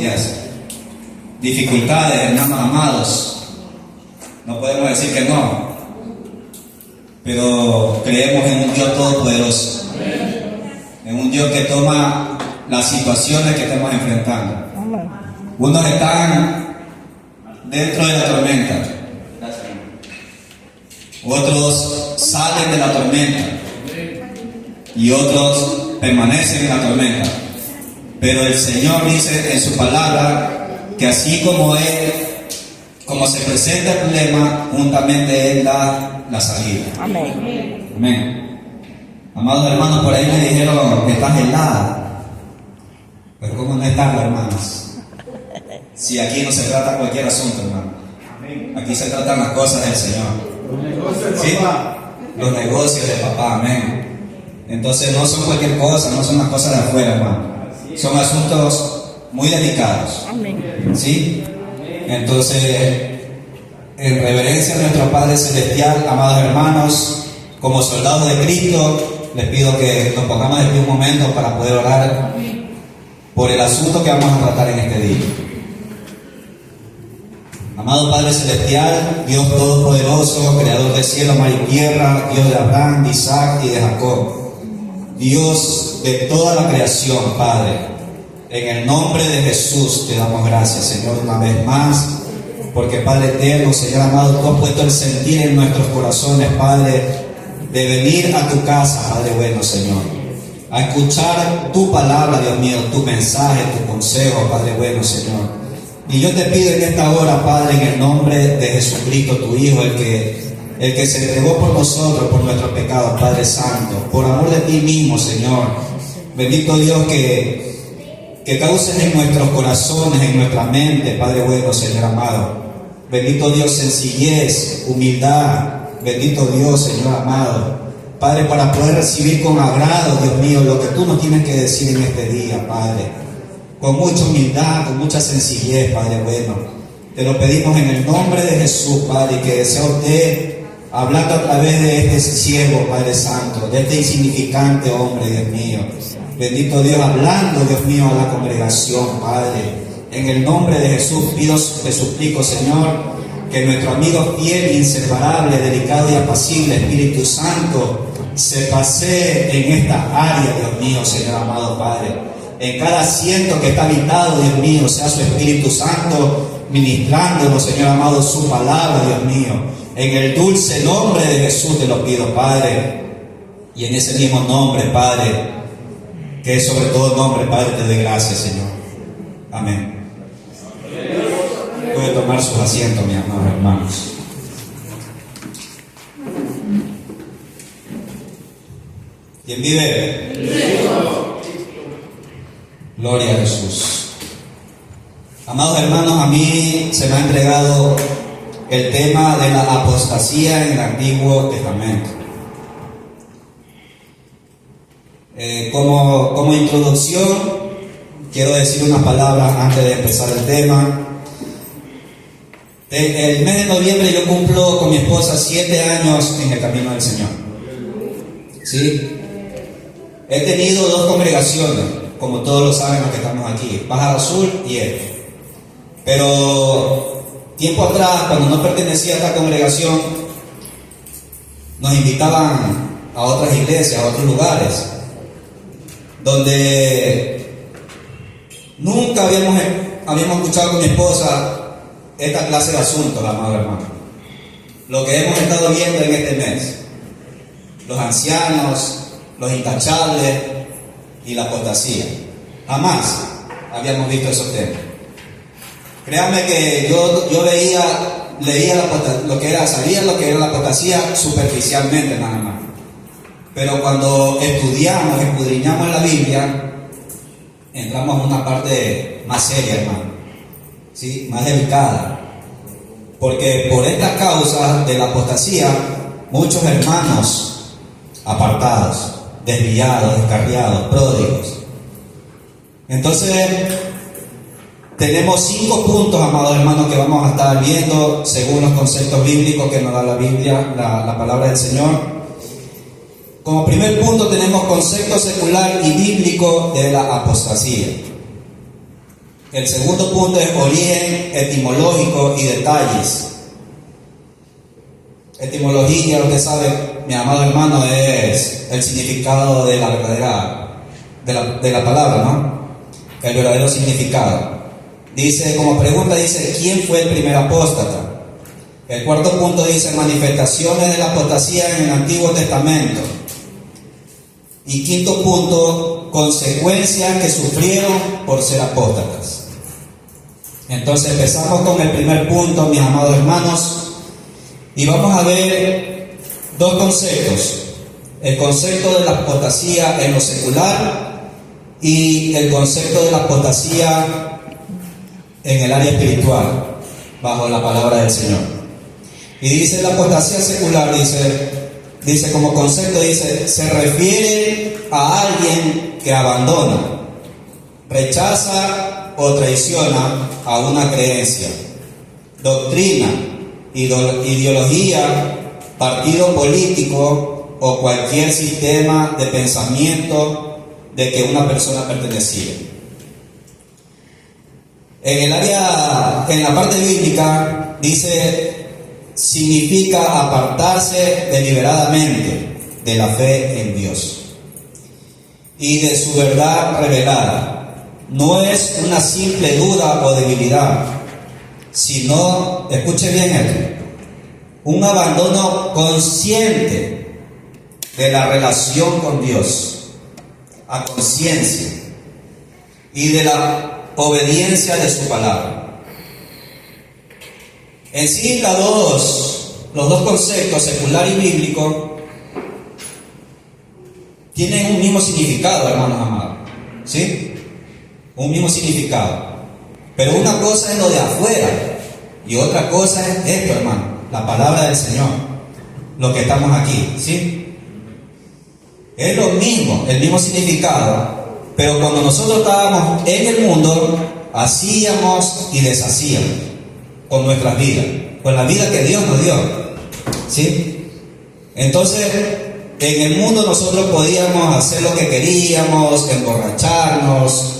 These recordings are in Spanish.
angustias, dificultades, hermanos amados. No podemos decir que no, pero creemos en un Dios todopoderoso, en un Dios que toma las situaciones que estamos enfrentando. Unos están dentro de la tormenta, otros salen de la tormenta y otros permanecen en la tormenta. Pero el Señor dice en su palabra que así como se presenta el problema, juntamente Él da la salida. Amén. Amén. Amados hermanos, por ahí me dijeron que estás helada. Pero ¿cómo no estarlo, hermanos? Si aquí no se trata cualquier asunto, hermano. Aquí se tratan las cosas del Señor. ¿Sí? Los negocios de papá, amén. Entonces no son cualquier cosa, no son las cosas de afuera, hermano. Son asuntos muy delicados. ¿Sí? Entonces, en reverencia a nuestro Padre Celestial, amados hermanos, como soldados de Cristo, les pido que nos pongamos de pie un momento para poder orar por el asunto que vamos a tratar en este día. Amado Padre Celestial, Dios Todopoderoso, Creador de cielo, mar y tierra, Dios de Abraham, de Isaac y de Jacob, Dios de toda la creación, Padre, en el nombre de Jesús te damos gracias, Señor, una vez más, porque Padre eterno, Señor amado, tú has puesto el sentir en nuestros corazones, Padre, de venir a tu casa, Padre bueno, Señor, a escuchar tu palabra, Dios mío, tu mensaje, tu consejo, Padre bueno, Señor. Y yo te pido en esta hora, Padre, en el nombre de Jesucristo, tu Hijo, el que se entregó por nosotros, por nuestros pecados, Padre Santo, por amor de ti mismo, Señor. Bendito Dios, que causes en nuestros corazones, en nuestra mente, Padre bueno, Señor amado. Bendito Dios, sencillez, humildad. Bendito Dios, Señor amado. Padre, para poder recibir con agrado, Dios mío, lo que tú nos tienes que decir en este día, Padre. Con mucha humildad, con mucha sencillez, Padre bueno. Te lo pedimos en el nombre de Jesús, Padre, que sea usted hablando a través de este siervo, Padre Santo, de este insignificante hombre, Dios mío. Bendito Dios, hablando, Dios mío, a la congregación, Padre. En el nombre de Jesús, te suplico, Señor, que nuestro amigo fiel, inseparable, delicado y apacible, Espíritu Santo, se pasee en esta área, Dios mío, Señor amado, Padre. En cada asiento que está habitado, Dios mío, sea su Espíritu Santo ministrándonos, Señor amado, su palabra, Dios mío. En el dulce nombre de Jesús te lo pido, Padre. Y en ese mismo nombre, Padre, que es sobre todo nombre, Padre, te doy gracias, Señor. Amén. Puede tomar sus asientos, mis amados hermanos. ¿Quién vive? Gloria a Jesús. Amados hermanos, a mí se me ha entregado el tema de la apostasía en el Antiguo Testamento. Como introducción, quiero decir unas palabras antes de empezar el tema. El mes de noviembre yo cumplo con mi esposa 7 años en el camino del Señor. ¿Sí? He tenido 2 congregaciones, como todos lo saben los que estamos aquí, Pájaro Azul y él. Pero tiempo atrás, cuando no pertenecía a esta congregación, nos invitaban a otras iglesias, a otros lugares, donde nunca habíamos escuchado con mi esposa esta clase de asuntos, amado hermano. Lo que hemos estado viendo en este mes, los ancianos, los intachables y la apostasía. Jamás habíamos visto esos temas. Créanme que yo leía sabía lo que era la apostasía superficialmente nada más. Pero cuando estudiamos, escudriñamos la Biblia, entramos en una parte más seria, hermano, ¿sí? Más delicada. Porque por esta causa de la apostasía, muchos hermanos apartados, desviados, descarriados, pródigos. Entonces, tenemos 5 puntos, amados hermanos, que vamos a estar viendo según los conceptos bíblicos que nos da la Biblia, la palabra del Señor. Como primer punto tenemos concepto secular y bíblico de la apostasía. El segundo punto es origen etimológico y detalles. Etimología, usted sabe, mi amado hermano, es el significado de la verdadera, de la palabra, ¿no? El verdadero significado. Dice, como pregunta, dice, ¿quién fue el primer apóstata? El cuarto punto dice, manifestaciones de la apostasía en el Antiguo Testamento. Y quinto punto, consecuencias que sufrieron por ser apóstatas. Entonces empezamos con el primer punto, mis amados hermanos, y vamos a ver dos conceptos. El concepto de la apostasía en lo secular y el concepto de la apostasía en el área espiritual, bajo la palabra del Señor. Y dice la apostasía secular, dice como concepto, dice, se refiere a alguien que abandona, rechaza o traiciona a una creencia, doctrina, ideología, partido político o cualquier sistema de pensamiento de que una persona pertenecía. En la parte bíblica dice, significa apartarse deliberadamente de la fe en Dios y de su verdad revelada. No es una simple duda o debilidad, sino, escuche bien esto, un abandono consciente de la relación con Dios, a conciencia, y de la obediencia de su palabra. En sí, los dos conceptos, secular y bíblico, tienen un mismo significado, hermanos amados, ¿sí? Un mismo significado. Pero una cosa es lo de afuera y otra cosa es esto, hermano, la palabra del Señor, lo que estamos aquí, ¿sí? Es lo mismo, el mismo significado, pero cuando nosotros estábamos en el mundo, hacíamos y deshacíamos con nuestras vidas, con la vida que Dios nos dio, ¿sí? Entonces, en el mundo nosotros podíamos hacer lo que queríamos, emborracharnos,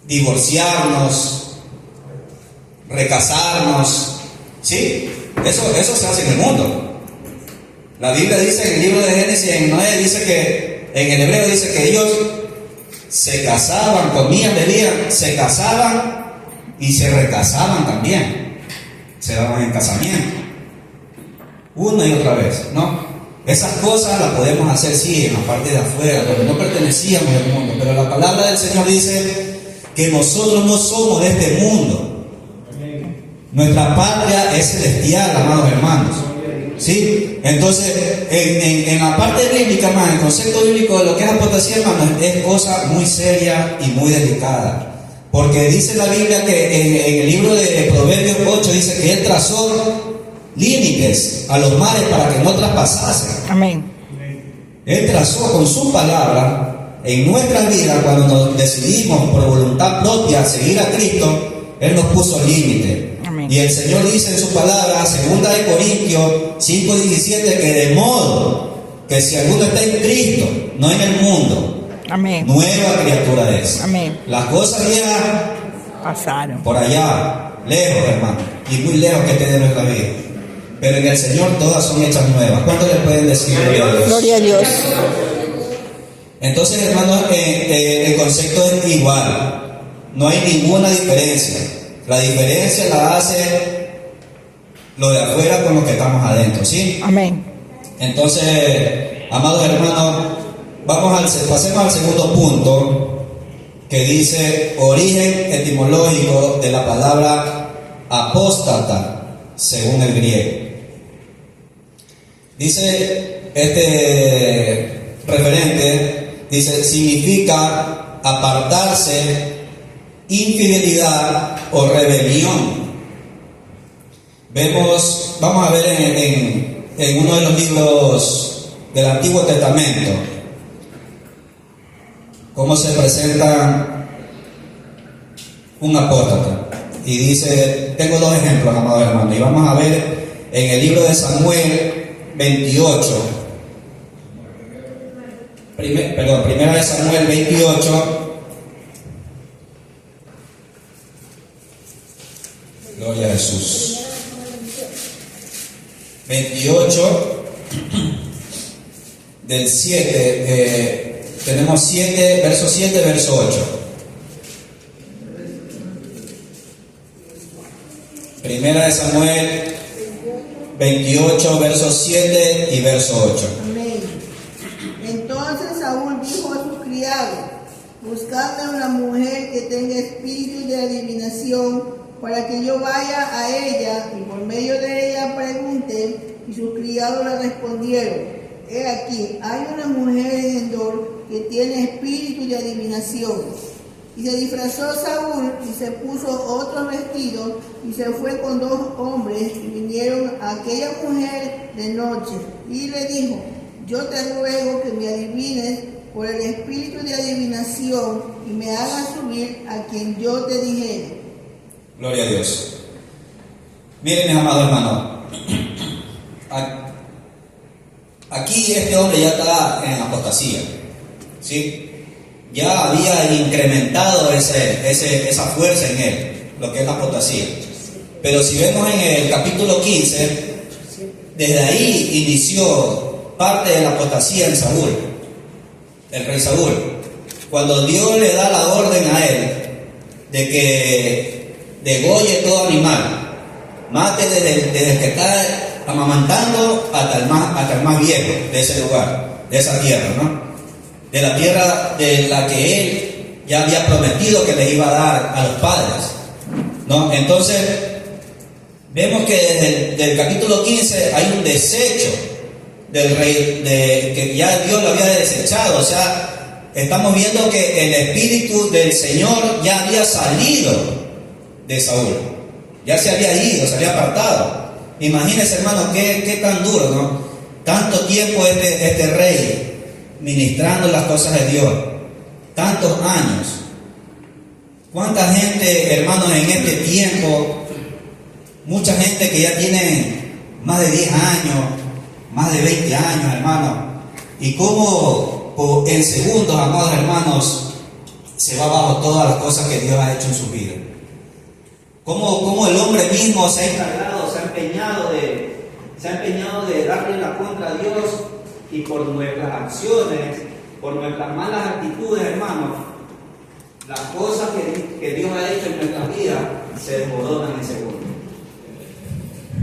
divorciarnos, recasarnos, ¿sí? Eso se hace en el mundo. La Biblia dice en el libro de Génesis, en Noé, dice que, en el hebreo dice que ellos se casaban, comían, bebían, se casaban y se recasaban también. Se daban en casamiento. Una y otra vez, ¿no? Esas cosas las podemos hacer, sí, en la parte de afuera, donde no pertenecíamos al mundo, pero la palabra del Señor dice que nosotros no somos de este mundo. Nuestra patria es celestial, amados hermanos, ¿sí? Entonces, en la parte bíblica, más el concepto bíblico de lo que es apostasía, hermanos, es cosa muy seria y muy delicada. Porque dice la Biblia que en el libro de Proverbios 8 dice que Él trazó límites a los mares para que no traspasasen. Amén. Él trazó con su palabra en nuestra vida, cuando nos decidimos por voluntad propia seguir a Cristo, Él nos puso límite. Amén. Y el Señor dice en su palabra, 2 de Corintios 5:17, que de modo que si alguno está en Cristo, no en el mundo, Amén. nueva criatura es. Amén. Las cosas viejas Pasaron. por allá, lejos, hermano, y muy lejos que esté de nuestra vida. Pero en el Señor todas son hechas nuevas. ¿Cuánto le pueden decir gloria a Dios? Gloria a Dios. Entonces, hermanos, el concepto es igual. No hay ninguna diferencia. La diferencia la hace lo de afuera con lo que estamos adentro, ¿sí? Amén. Entonces, amados hermanos, pasemos al segundo punto, que dice origen etimológico de la palabra apóstata, según el griego. Dice este referente, dice, significa apartarse, infidelidad o rebelión. Vamos a ver en uno de los libros del Antiguo Testamento cómo se presenta un apóstata. Y dice, tengo dos ejemplos, amados hermanos, y vamos a ver en el libro de Samuel 28, primera de Samuel 28, Gloria a Jesús. 28 del 7, tenemos 7, verso 7, verso 8. Primera de Samuel 28, verso 7 y verso 8. Amén. Entonces Saúl dijo a sus criados: buscadme una mujer que tenga espíritu de adivinación, para que yo vaya a ella y por medio de ella pregunte. Y sus criados le respondieron: he aquí, hay una mujer en Endor que tiene espíritu de adivinación. Y se disfrazó Saúl y se puso otro vestido y se fue con 2 hombres y vinieron a aquella mujer de noche. Y le dijo: yo te ruego que me adivines por el espíritu de adivinación y me hagas subir a quien yo te dijere. Gloria a Dios. Miren, mis amados hermanos, aquí este hombre ya está en apostasía, ¿sí? Ya había incrementado esa fuerza en él, lo que es la apostasía. Pero si vemos en el capítulo 15, desde ahí inició parte de la apostasía en Saúl, el rey Saúl. Cuando Dios le da la orden a él de que degolle todo animal, mate desde el que está amamantando hasta el más viejo de ese lugar, de esa tierra, ¿no? De la tierra de la que él ya había prometido que le iba a dar a los padres, ¿no? Entonces vemos que desde el capítulo 15 hay un desecho del rey, que ya Dios lo había desechado. O sea, estamos viendo que el espíritu del Señor ya había salido de Saúl, ya se había ido, se había apartado. Imagínense, hermano, qué tan duro, ¿no? Tanto tiempo este rey ministrando las cosas de Dios, tantos años. ¿Cuánta gente, hermanos, en este tiempo? Mucha gente que ya tiene más de 10 años, más de 20 años, hermano. Y cómo en segundos, amados hermanos, se va abajo todas las cosas que Dios ha hecho en su vida. Cómo el hombre mismo se ha encargado, se ha empeñado de darle la cuenta a Dios, y por nuestras acciones, por nuestras malas actitudes, hermanos, las cosas que Dios ha hecho en nuestra vida se desmoronan en segundos.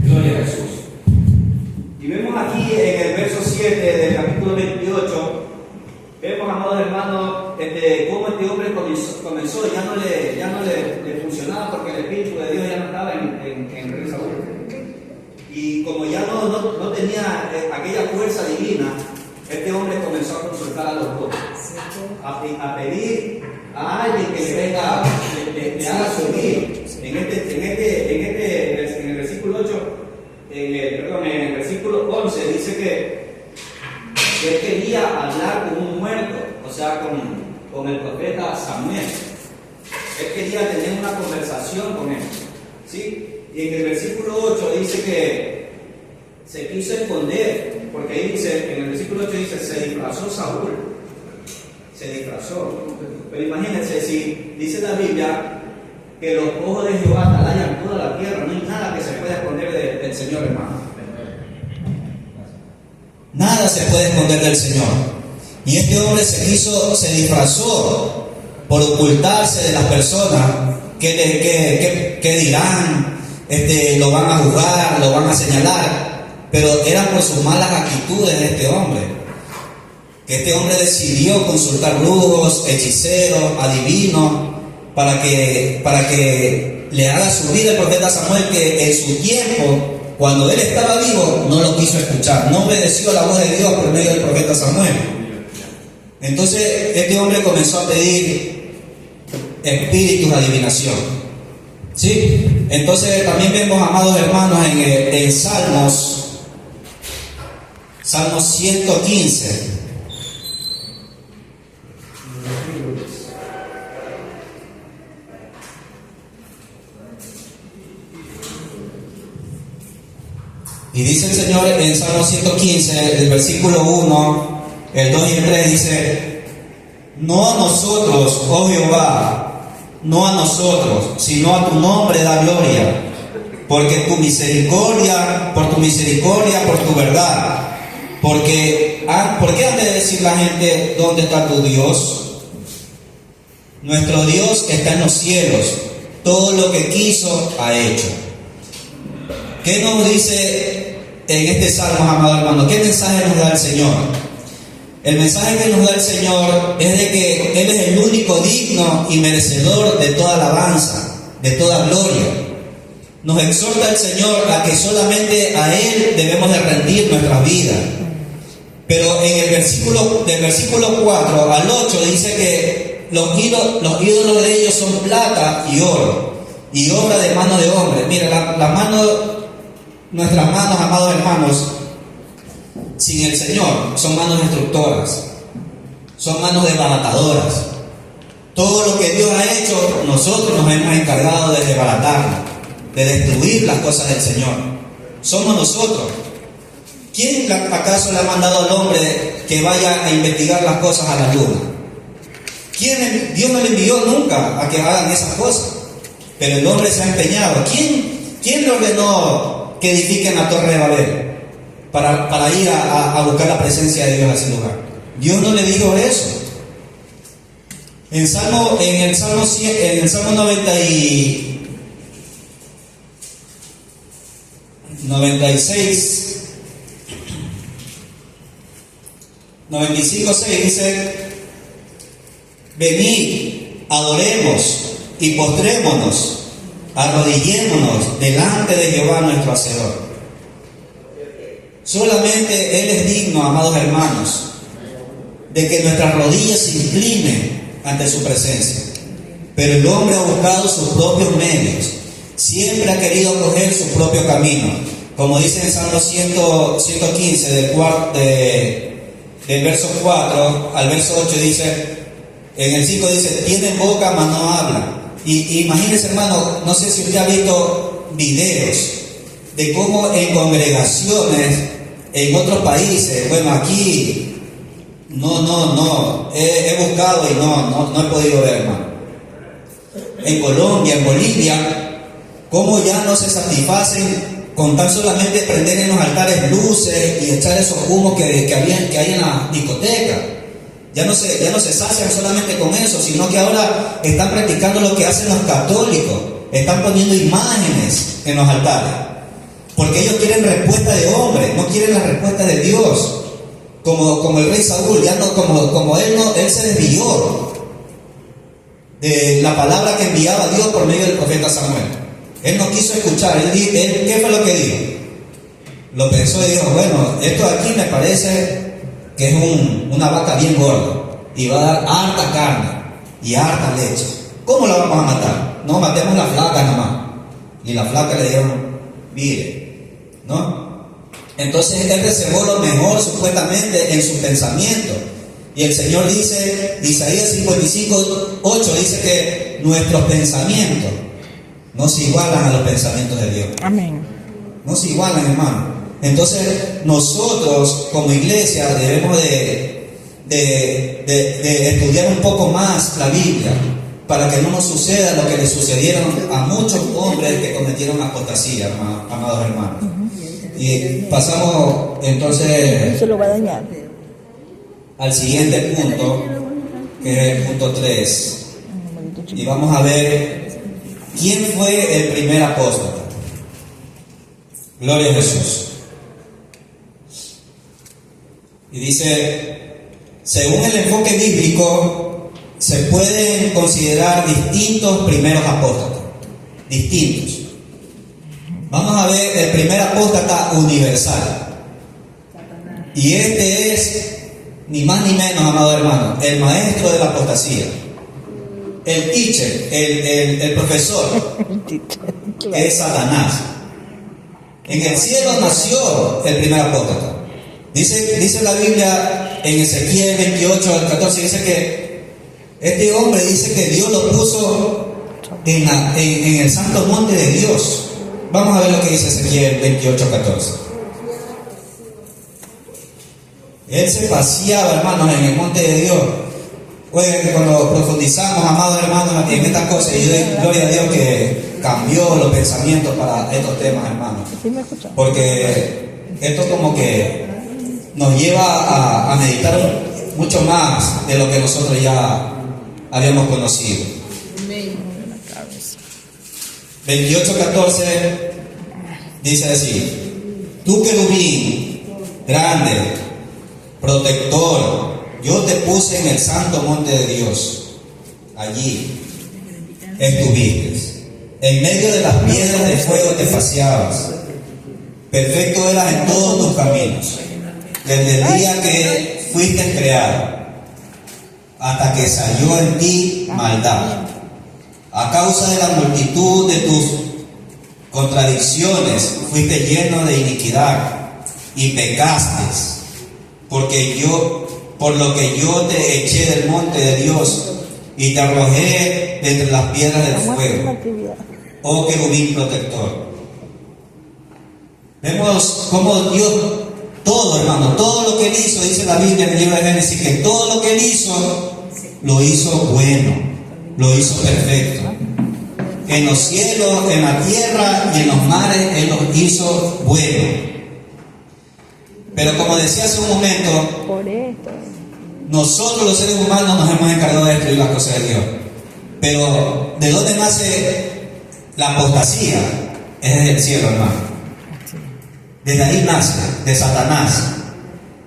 Gloria a Jesús. Y vemos aquí en el verso 7 del capítulo 28, vemos, amados hermanos, cómo este hombre comenzó, ya no le funcionaba, porque el Espíritu de Dios ya no estaba en rey Saúl. Y como ya no tenía aquella fuerza divina, este hombre comenzó a consultar a los otros, a pedir a alguien que le venga, le haga subir. En el versículo 8, en el versículo 11 dice que él quería hablar con un muerto, o sea, con el profeta Samuel. Él quería tener una conversación con él, ¿sí? Y en el versículo 8 dice que se quiso esconder, porque ahí dice, en el versículo 8 dice, se disfrazó Saúl, se disfrazó. Pero imagínense, si dice la Biblia que los ojos de Jehová atalayan toda la tierra, no hay nada que se pueda esconder del Señor, hermano. Nada se puede esconder del Señor. Y este hombre se disfrazó por ocultarse de las personas que dirán, lo van a juzgar, lo van a señalar, pero era por sus malas actitudes de este hombre. Que este hombre decidió consultar brujos, hechiceros, adivinos, para que le haga subir el profeta Samuel, que en su tiempo, cuando él estaba vivo, no lo quiso escuchar, no obedeció a la voz de Dios por medio del profeta Samuel. Entonces este hombre comenzó a pedir espíritus de adivinación, ¿sí? Entonces también vemos, amados hermanos, en Salmos 115. Y dice el Señor en Salmo 115, el versículo 1, el 2 y el 3, dice: no a nosotros, oh Jehová, no a nosotros, sino a tu nombre da gloria, porque por tu misericordia, por tu verdad. ¿Por qué han de decir la gente, ¿dónde está tu Dios? Nuestro Dios está en los cielos, todo lo que quiso ha hecho. ¿Qué nos dice en este salmo, amado hermano? ¿Qué mensaje nos da el Señor? El mensaje que nos da el Señor es de que Él es el único digno y merecedor de toda alabanza, de toda gloria. Nos exhorta el Señor a que solamente a Él debemos de rendir nuestra vida. Pero en el del versículo 4 al 8 dice que los ídolos de ellos son plata y oro, y obra de mano de hombre. Mira, nuestras manos, amados hermanos, sin el Señor, son manos destructoras, son manos desbaratadoras. Todo lo que Dios ha hecho, nosotros nos hemos encargado de desbaratarlo, de destruir las cosas del Señor. Somos nosotros. ¿Quién acaso le ha mandado al hombre que vaya a investigar las cosas a la luna? Dios no le envió nunca a que hagan esas cosas, pero el hombre se ha empeñado. ¿Quién le ordenó que edifiquen la Torre de Babel para ir a buscar la presencia de Dios a ese lugar? Dios no le dijo eso. En el Salmo 95:6 dice: venid, adoremos y postrémonos, arrodillémonos delante de Jehová nuestro Hacedor. Solamente Él es digno, amados hermanos, de que nuestras rodillas se inclinen ante su presencia. Pero el hombre ha buscado sus propios medios, siempre ha querido coger su propio camino. Como dice en Salmo 115, del verso 4 al verso 8 dice, en el 5 dice, tienen boca mas no hablan. Y imagínense, hermano, no sé si usted ha visto videos de cómo en congregaciones en otros países, bueno, aquí no, he buscado y no he podido ver, hermano. En Colombia, en Bolivia, cómo ya no se satisfacen con tan solamente prender en los altares luces y echar esos humos que hay en la discoteca. Ya no se sacian solamente con eso, sino que ahora están practicando lo que hacen los católicos. Están poniendo imágenes en los altares, porque ellos quieren respuesta de hombre, no quieren la respuesta de Dios. Como el rey Saúl, ya no, como él se desvió de la palabra que enviaba Dios por medio del profeta Samuel. Él no quiso escuchar. Él ¿qué fue lo que dijo? Lo pensó y dijo, bueno, esto aquí me parece que es una vaca bien gorda y va a dar harta carne y harta leche. ¿Cómo la vamos a matar? No, matemos la flaca nomás. Y la flaca le dijeron, mire, ¿no? Entonces él reservó lo mejor supuestamente en su pensamiento. Y el Señor dice, Isaías 55:8 dice que nuestros pensamientos no se igualan a los pensamientos de Dios. Amén. No se igualan, hermano. Entonces nosotros como iglesia debemos de estudiar un poco más la Biblia para que no nos suceda lo que le sucedieron a muchos hombres que cometieron apostasía, amados hermanos. Y pasamos entonces Se lo va a dañar. al siguiente punto, que es el punto 3. Y vamos a ver quién fue el primer apóstol. Gloria a Jesús. Y dice, según el enfoque bíblico, se pueden considerar distintos primeros apóstoles. Distintos. Vamos a ver el primer apóstata universal. Y este es, ni más ni menos, amado hermano, el maestro de la apostasía. El teacher, el profesor, que es Satanás. En el cielo nació el primer apóstata. Dice la Biblia en Ezequiel 28 al 14, dice que este hombre dice que Dios lo puso en el santo monte de Dios. Vamos a ver lo que dice Ezequiel 28 14. Él se paseaba, hermanos, en el monte de Dios. Oigan, que cuando profundizamos, amados hermanos, en estas cosas, y yo doy gloria a Dios que cambió los pensamientos para estos temas, hermanos. Porque esto como que nos lleva a meditar mucho más de lo que nosotros ya habíamos conocido. 28:14 dice así: tú, querubín grande, protector, yo te puse en el santo monte de Dios. Allí estuviste. En medio de las piedras de fuego te paseabas. Perfecto eras en todos tus caminos, desde el día que fuiste creado, hasta que salió en ti maldad. A causa de la multitud de tus contradicciones, fuiste lleno de iniquidad y pecaste, por lo que yo te eché del monte de Dios y te arrojé de entre las piedras del fuego, oh querubín protector. Vemos cómo Dios, todo, hermano, todo lo que Él hizo, dice la Biblia en el libro de Génesis, que todo lo que Él hizo, lo hizo bueno, lo hizo perfecto. En los cielos, en la tierra y en los mares, Él los hizo bueno. Pero como decía hace un momento, nosotros los seres humanos nos hemos encargado de destruir las cosas de Dios. Pero ¿de dónde nace la apostasía? Es desde el cielo, hermano. Desde ahí nace, de Satanás.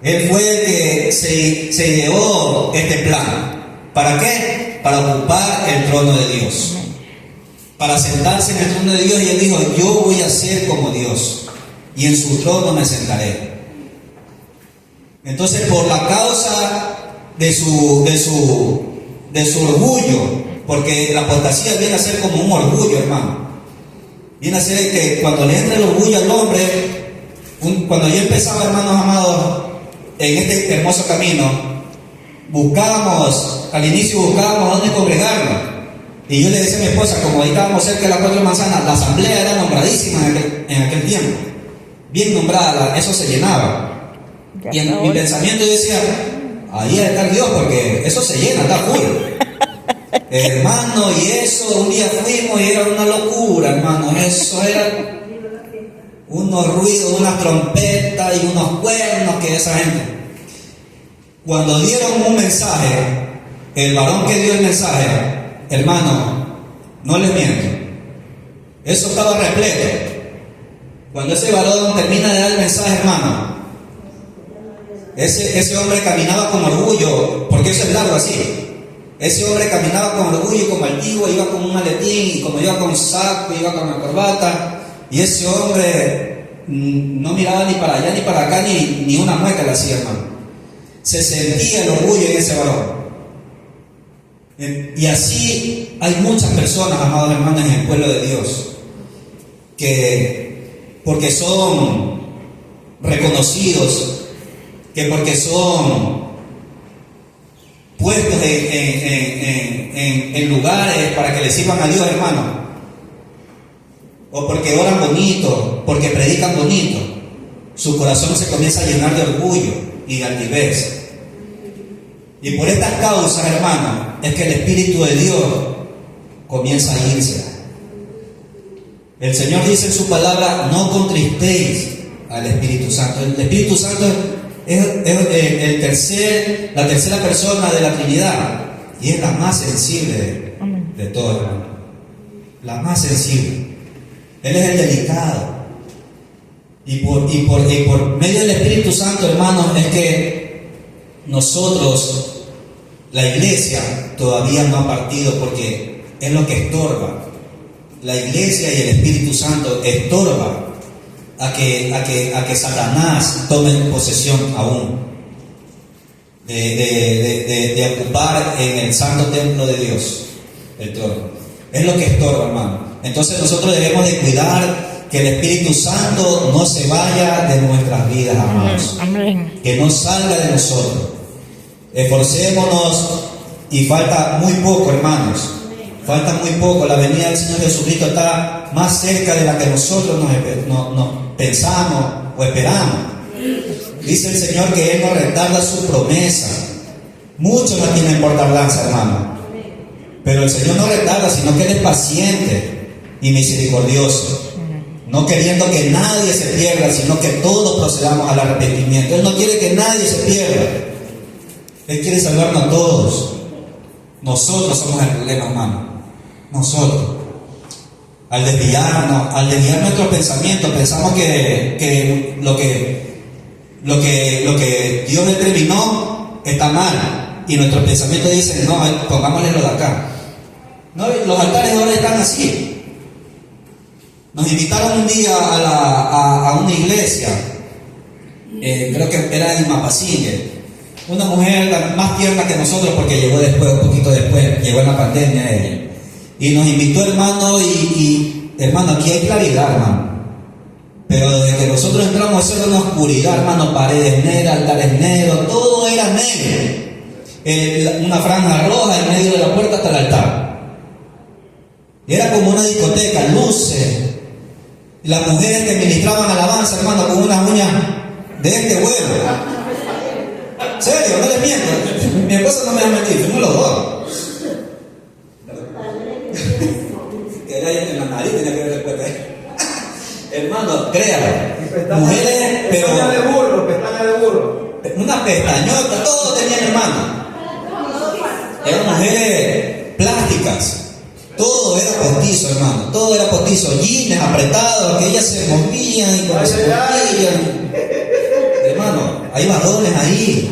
Él fue el que se ideó este plan. ¿Para qué? Para ocupar el trono de Dios. Para sentarse en el trono de Dios, y Él dijo: yo voy a ser como Dios, y en su trono me sentaré. Entonces, por la causa de su orgullo, porque la apostasía viene a ser como un orgullo, hermano. Viene a ser que cuando le entra el orgullo al hombre, cuando yo empezaba, hermanos amados, en este hermoso camino, al inicio buscábamos dónde congregarnos. Y yo le decía a mi esposa, como ahí estábamos cerca de las 4 manzanas, la asamblea era nombradísima en aquel tiempo. Bien nombrada, eso se llenaba. Y en mi pensamiento yo decía: ahí debe estar Dios, porque eso se llena, está full. Hermano, y eso, un día fuimos y era una locura, hermano. Eso era unos ruidos, unas trompetas y unos cuernos que esa gente. Cuando dieron un mensaje, el varón que dio el mensaje, hermano, no les miento, eso estaba repleto. Cuando ese varón termina de dar el mensaje, hermano, ese hombre caminaba con orgullo, porque eso es largo así. Ese hombre caminaba con orgullo y como altivo, iba con un maletín, y como iba con saco, iba con la corbata, y ese hombre no miraba ni para allá ni para acá, ni una mueca le hacía, hermano. Se sentía el orgullo en ese varón. Y así hay muchas personas, amados hermanos, en el pueblo de Dios, que porque son reconocidos, que porque son puestos en lugares para que le sirvan a Dios, hermano, o porque oran bonito, porque predican bonito, su corazón se comienza a llenar de orgullo y de altivez. Y por estas causas, hermano, es que el Espíritu de Dios comienza a irse. El Señor dice en su palabra: no contristéis al Espíritu Santo. El Espíritu Santo es la tercera persona de la Trinidad, y es la más sensible de todas, hermano. La más sensible. Él es el delicado. Y por medio del Espíritu Santo, hermanos, es que nosotros, la iglesia, todavía no ha partido, porque es lo que estorba. La iglesia y el Espíritu Santo estorba a que Satanás tome posesión aún de ocupar en el santo templo de Dios el trono. Es lo que estorba, hermano. Entonces nosotros debemos de cuidar que el Espíritu Santo no se vaya de nuestras vidas, amados. Amén. Que no salga de nosotros. Esforcémonos, y falta muy poco, hermanos. Falta muy poco. La venida del Señor Jesucristo está más cerca de la que nosotros nos pensamos o esperamos. Dice el Señor que Él no retarda su promesa. Muchos no tienen por tardanza, hermano. Pero el Señor no retarda, sino que Él es paciente y misericordioso. No queriendo que nadie se pierda, sino que todos procedamos al arrepentimiento. Él no quiere que nadie se pierda. Él quiere salvarnos a todos. Nosotros somos el problema, hermano. Nosotros. Al desviar nuestros pensamientos, pensamos que lo que Dios determinó está mal. Y nuestros pensamientos dicen, no, pongámosle lo de acá. No, los altares ahora están así. Nos invitaron un día a una iglesia, creo que era en Mapasille, una mujer más tierna que nosotros porque llegó después, un poquito después, llegó en la pandemia ella. Y nos invitó, hermano, y hermano, aquí hay claridad, hermano. Pero desde que nosotros entramos, eso era una oscuridad, hermano, paredes negras, altares negros, todo era negro. Una franja roja en medio de la puerta hasta el altar. Era como una discoteca, luces. Las mujeres que ministraban alabanza, hermano, con unas uñas de este huevo. ¿Serio? No les miento. Mi esposa no me va a mentir, fuimos los dos. Que era en la nariz, tenía que ver después de ahí. Hermano, créalo. Mujeres, pero. Pestaña de burro. Una pestañota, todo tenían, hermano. Eran mujeres plásticas. Todo era postizo, hermano. Todo era postizo. Jeans apretados, que ellas se movían y cuando se movían. Hermano, hay varones ahí,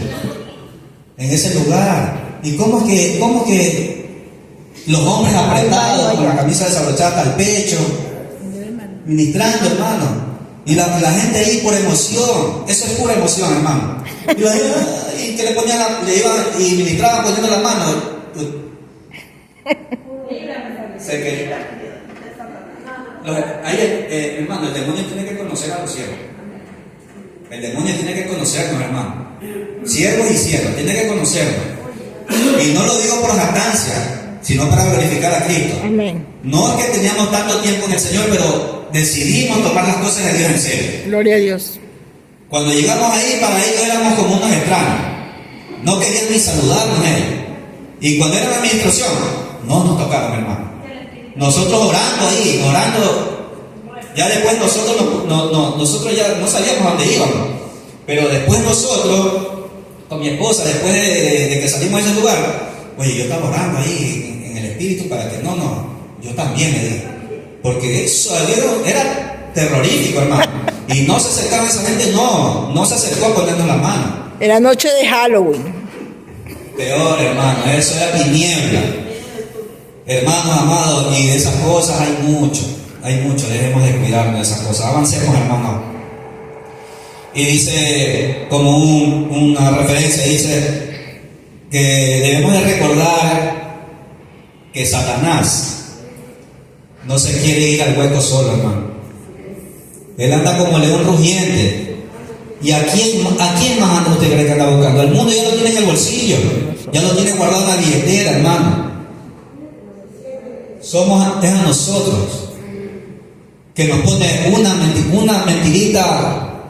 en ese lugar. ¿Y cómo es que los hombres apretados, con la camisa desabrochada hasta el pecho, ministrando, hermano? Y la gente ahí por emoción. Eso es pura emoción, hermano. Y la gente, y que le iban y ministraban poniendo las manos. Sé que ahí, hermano, el demonio tiene que conocer a los siervos. El demonio tiene que conocernos, hermano. Siervos y siervas, tiene que conocernos. Y no lo digo por jactancia, sino para glorificar a Cristo. Amén. No es que teníamos tanto tiempo en el Señor, pero decidimos tomar las cosas de Dios en serio. Gloria a Dios. Cuando llegamos ahí, para ellos éramos como unos extraños. No querían ni saludarnos ellos. Y cuando era la administración, no nos tocaron, hermano. Nosotros orando, ya después nosotros ya no sabíamos a dónde íbamos, pero después nosotros, con mi esposa, después de que salimos de ese lugar, oye, yo estaba orando ahí en el espíritu para que yo también me dije, porque eso era terrorífico, hermano, y no se acercaba esa gente, no se acercó a ponernos la mano. Era noche de Halloween. Peor, hermano, eso era tiniebla. Hermanos amados, y de esas cosas hay mucho, debemos de cuidarnos de esas cosas. Avancemos, hermanos. Y dice, como una referencia, dice que debemos de recordar que Satanás no se quiere ir al hueco solo, hermano. Él anda como león rugiente. ¿Y a quién más anda usted cree que anda buscando? El mundo ya lo tiene en el bolsillo, ya lo tiene guardado en la billetera, hermano. Es a nosotros que nos pone una mentirita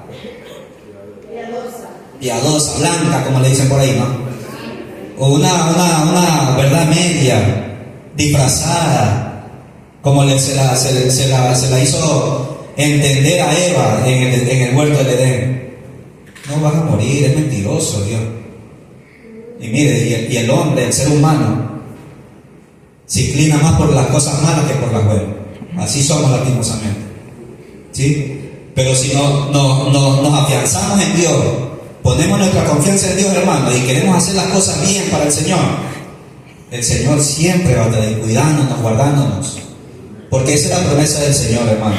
piadosa, blanca, como le dicen por ahí, ¿no? O una verdad media, disfrazada, como se la hizo entender a Eva en el huerto del Edén. No vas a morir, es mentiroso, Dios. Y mire, y el hombre, el ser humano, se inclina más por las cosas malas que por las buenas. Así somos lastimosamente. ¿Sí? Pero si nos afianzamos en Dios, ponemos nuestra confianza en Dios, hermano, y queremos hacer las cosas bien para el Señor siempre va a estar ahí cuidándonos, guardándonos. Porque esa es la promesa del Señor, hermano.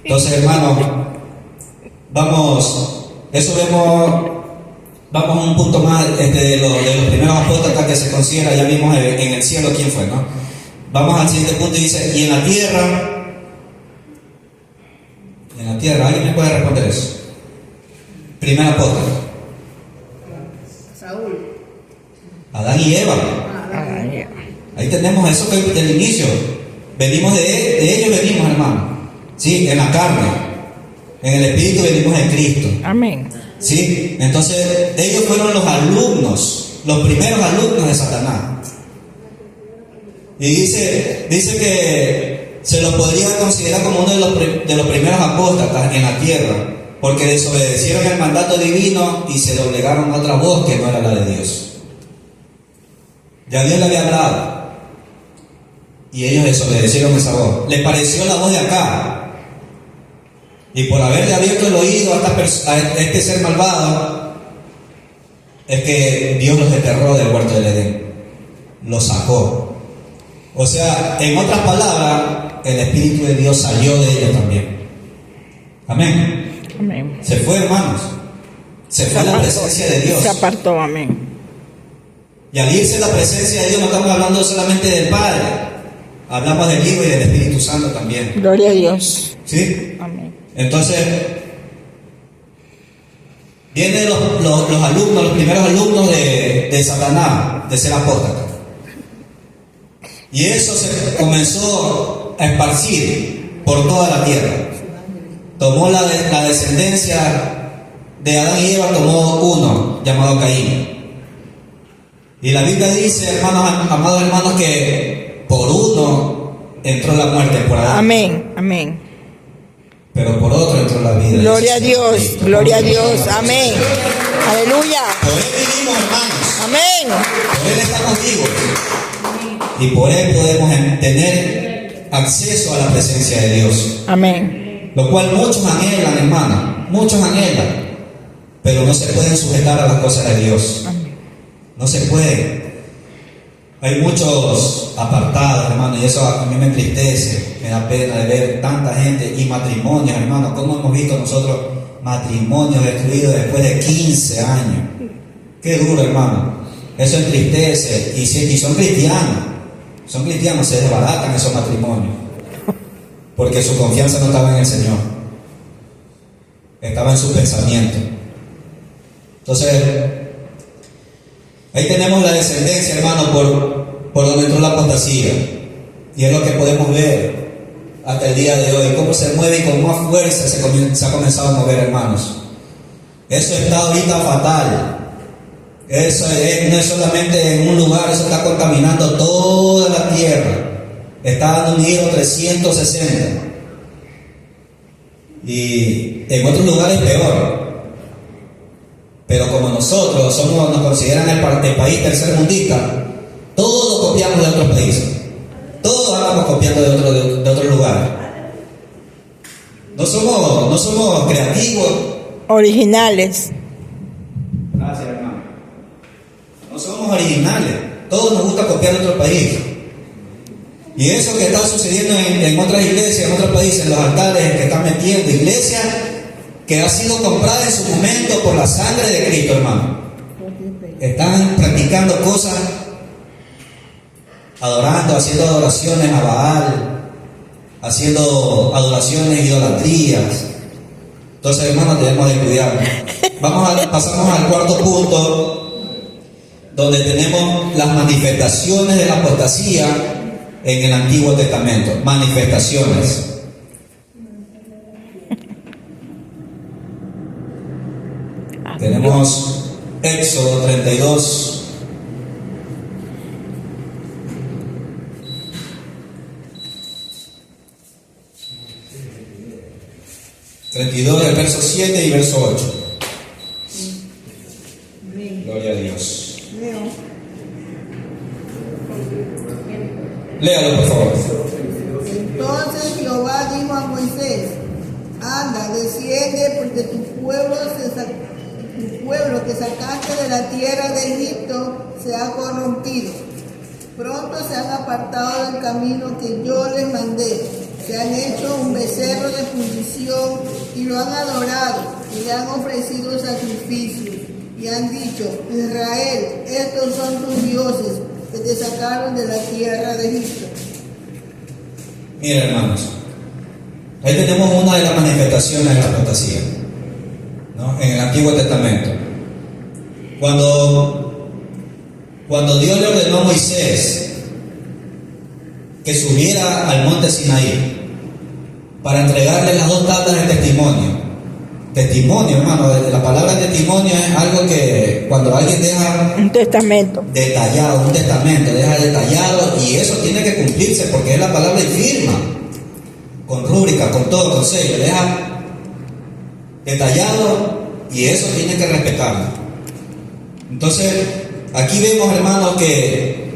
Entonces, hermano, vamos a un punto más de los primeros apóstoles que se considera, ya vimos en el cielo quién fue, ¿no? Vamos al siguiente punto y dice, y en la tierra, ¿alguien me puede responder eso? Primer apóstol. Saúl. Adán y Eva. Ahí tenemos eso del inicio. Venimos de ellos, hermano. Sí, en la carne. En el espíritu venimos en Cristo. Amén. ¿Sí? Entonces, ellos fueron los alumnos los primeros alumnos de Satanás. Y dice que se los podría considerar como uno de los primeros apóstatas en la tierra, porque desobedecieron el mandato divino y se doblegaron a otra voz que no era la de Dios. Ya Dios le había hablado y ellos desobedecieron esa voz. Les pareció la voz de acá, y por haberle abierto el oído a este ser malvado, es que Dios los desterró del huerto del Edén, los sacó. O sea, en otras palabras, el Espíritu de Dios salió de ellos también. Amén. Amén. Se fue, hermanos. Se fue la presencia de Dios. Se apartó, amén. Y al irse la presencia de Dios, no estamos hablando solamente del Padre, hablamos del Hijo y del Espíritu Santo también. Gloria a Dios. ¿Sí? Amén. Entonces, vienen los alumnos, los primeros alumnos de Satanás, de ser apóstatas. Y eso se comenzó a esparcir por toda la tierra. Tomó la descendencia de Adán y Eva, tomó uno llamado Caín. Y la Biblia dice, hermanos, amados hermanos, que por uno entró la muerte, por Adán. Amén, amén. Pero por otro entró la vida. Gloria a Dios, gloria a Dios, amén. Aleluya. Por Él vivimos, hermanos. Amén. Por Él estamos vivos. Y por Él podemos tener acceso a la presencia de Dios. Amén. Lo cual muchos anhelan, hermano. Muchos anhelan. Pero no se pueden sujetar a las cosas de Dios. Amén. No se puede. Hay muchos apartados, hermano, y eso a mí me entristece. Me da pena de ver tanta gente y matrimonios, hermano. ¿Cómo hemos visto nosotros matrimonios destruidos después de 15 años? Qué duro, hermano. Eso entristece. Y son cristianos. Son cristianos, se desbaratan esos matrimonios. Porque su confianza no estaba en el Señor. Estaba en su pensamiento. Entonces, ahí tenemos la descendencia, hermano, por donde entró la apostasía. Y es lo que podemos ver hasta el día de hoy. Cómo se mueve y con más fuerza se ha comenzado a mover, hermanos. Eso está ahorita fatal. Eso no es solamente en un lugar, eso está contaminando toda la tierra. Está dando un giro 360. Y en otros lugares peor. Pero como nosotros nos consideran el país tercermundista, todos lo copiamos de otros países. Todos andamos copiando de otros lugares. No somos creativos. Originales. Gracias, hermano. No somos originales. Todos nos gusta copiar de otro país. Y eso que está sucediendo en otras iglesias, en otros países, en los altares que están metiendo, iglesias que ha sido comprada en su momento por la sangre de Cristo, hermano. Están practicando cosas, haciendo adoraciones a Baal, haciendo adoraciones, idolatrías. Entonces, hermano, debemos de cuidar. Pasamos al cuarto punto, donde tenemos las manifestaciones de la apostasía en el Antiguo Testamento. Manifestaciones. Tenemos Éxodo 32. El verso 7 y verso 8. Gloria a Dios. Léalo, por favor. Entonces Jehová dijo a Moisés: anda, desciende, porque tu pueblo que sacaste de la tierra de Egipto se ha corrompido. Pronto se han apartado del camino que yo les mandé. Se han hecho un becerro de fundición y lo han adorado y le han ofrecido sacrificios. Y han dicho: Israel, estos son tus dioses que te sacaron de la tierra de Egipto. Mira, hermanos, ahí tenemos una de las manifestaciones de la apostasía, ¿no? En el Antiguo Testamento. Cuando Dios le ordenó a Moisés que subiera al monte Sinaí para entregarle las 2 tablas de testimonio, Testimonio, hermano. La palabra testimonio es algo que cuando alguien deja Un testamento. detallado, un testamento, deja detallado, y eso tiene que cumplirse porque es la palabra y firma, con rúbrica, con todo, con sello, deja detallado y eso tiene que respetarlo. Entonces, aquí vemos, hermanos, que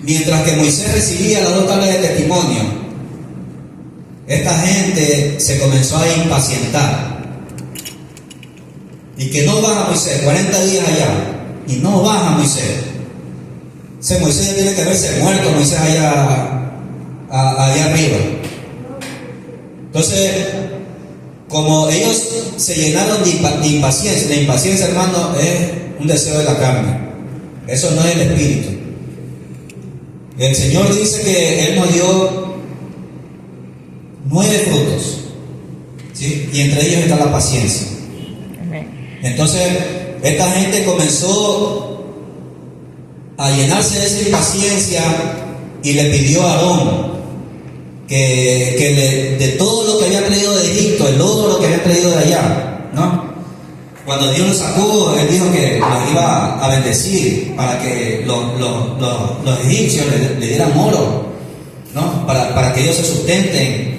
mientras que Moisés recibía las 2 tablas de testimonio, esta gente se comenzó a impacientar. Y que no baja Moisés, 40 días allá, y no baja Moisés. Ese Moisés tiene que haberse muerto, Moisés allá arriba. Entonces, como ellos se llenaron de impaciencia, la impaciencia, hermano, es un deseo de la carne. Eso no es el espíritu. El Señor dice que Él nos dio 9 frutos, ¿sí? Y entre ellos está la paciencia. Entonces, esta gente comenzó a llenarse de esa impaciencia y le pidió a Aarón que de todo lo que había traído de Egipto, el oro que había traído de allá, ¿no? Cuando Dios los sacó, Él dijo que los iba a bendecir para que los egipcios le dieran oro, ¿no? Para que ellos se sustenten.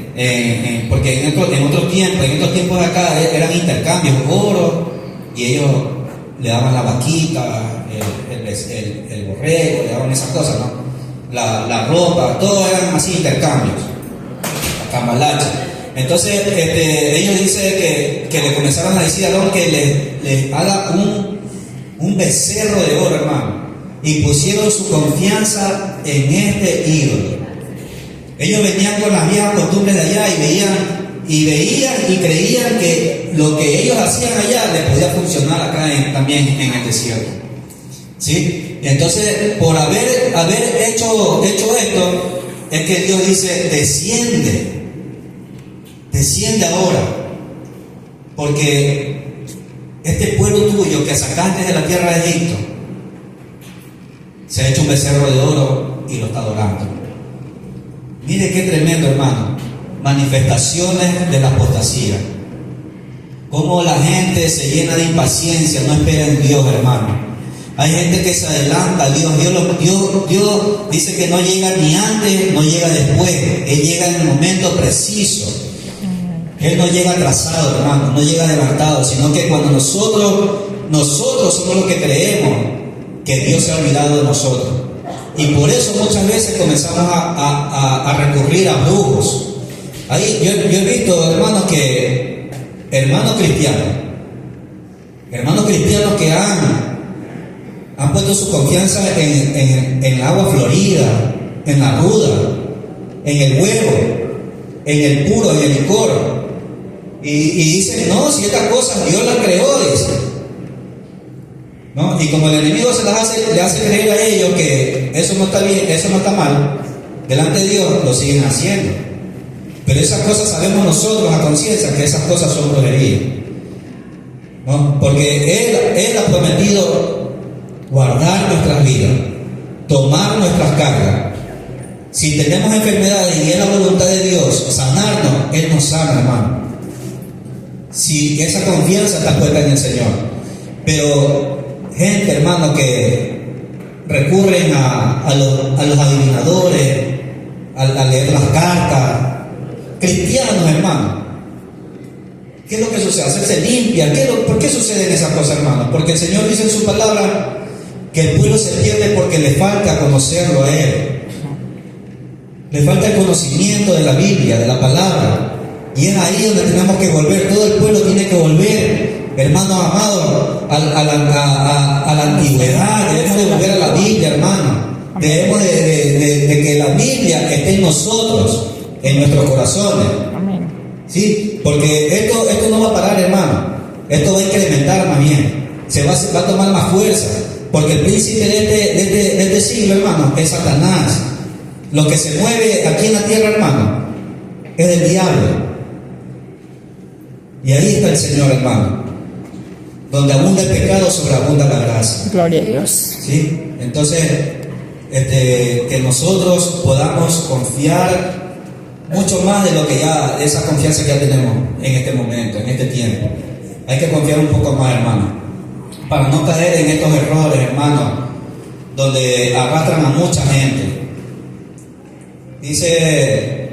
Porque en otros tiempos de acá eran intercambios, oro, y ellos le daban la vaquita, el borrego, le daban esas cosas, ¿no? La ropa, todo eran así intercambios, la cambalache. Entonces ellos dicen que le comenzaron a decir a Aarón que le haga un becerro de oro, hermano, y pusieron su confianza en este ídolo. Ellos venían con las viejas costumbres de allá y veían y creían que lo que ellos hacían allá les podía funcionar acá también en el desierto, ¿sí? Entonces, por haber hecho esto, es que Dios dice: desciende ahora, porque este pueblo tuyo que sacaste de la tierra de Egipto se ha hecho un becerro de oro y lo está adorando. Mire qué tremendo, hermano. Manifestaciones de la apostasía. Cómo la gente se llena de impaciencia, no espera en Dios, hermano. Hay gente que se adelanta a Dios. Dios dice que no llega ni antes, no llega después. Él llega en el momento preciso. Él no llega atrasado, hermano, no llega adelantado, sino que cuando nosotros somos los que creemos que Dios se ha olvidado de nosotros. Y por eso muchas veces comenzamos a recurrir a brujos. Ahí yo he visto, hermanos cristianos que han puesto su confianza en el agua florida, en la ruda, en el huevo, en el puro, en el licor. Y dicen: no, si estas cosas Dios las creó, dice. ¿No? Y como el enemigo le hace creer a ellos que eso no está bien, eso no está mal, delante de Dios lo siguen haciendo. Pero esas cosas sabemos nosotros a conciencia que esas cosas son brujería, ¿no? Porque Él ha prometido guardar nuestras vidas, tomar nuestras cargas. Si tenemos enfermedades y es la voluntad de Dios sanarnos, Él nos sana, hermano. Si esa confianza está puesta en el Señor. Pero gente, hermano, que recurren a los adivinadores, a leer las cartas. Cristianos, hermano, ¿qué es lo que sucede? Hacerse limpia. ¿Por qué suceden esas cosas, hermano? Porque el Señor dice en su palabra que el pueblo se pierde porque le falta conocerlo a Él. Le falta el conocimiento de la Biblia, de la palabra. Y es ahí donde tenemos que volver. Todo el pueblo tiene que volver, hermano amado, a la antigüedad. Debemos de volver a la Biblia, hermano. Debemos de que la Biblia esté en nosotros, en nuestros corazones. Amén. ¿Sí? Porque esto no va a parar, hermano. Esto va a incrementar más bien. Se va a tomar más fuerza. Porque el príncipe de este siglo, hermano, es Satanás. Lo que se mueve aquí en la tierra, hermano, es del diablo. Y ahí está el Señor, hermano. Donde abunda el pecado, sobreabunda la gracia. Gloria a Dios. ¿Sí? Entonces, que nosotros podamos confiar mucho más de lo que ya, esa confianza que ya tenemos en este momento, en este tiempo. Hay que confiar un poco más, hermano, para no caer en estos errores, hermano, donde arrastran a mucha gente. Dice,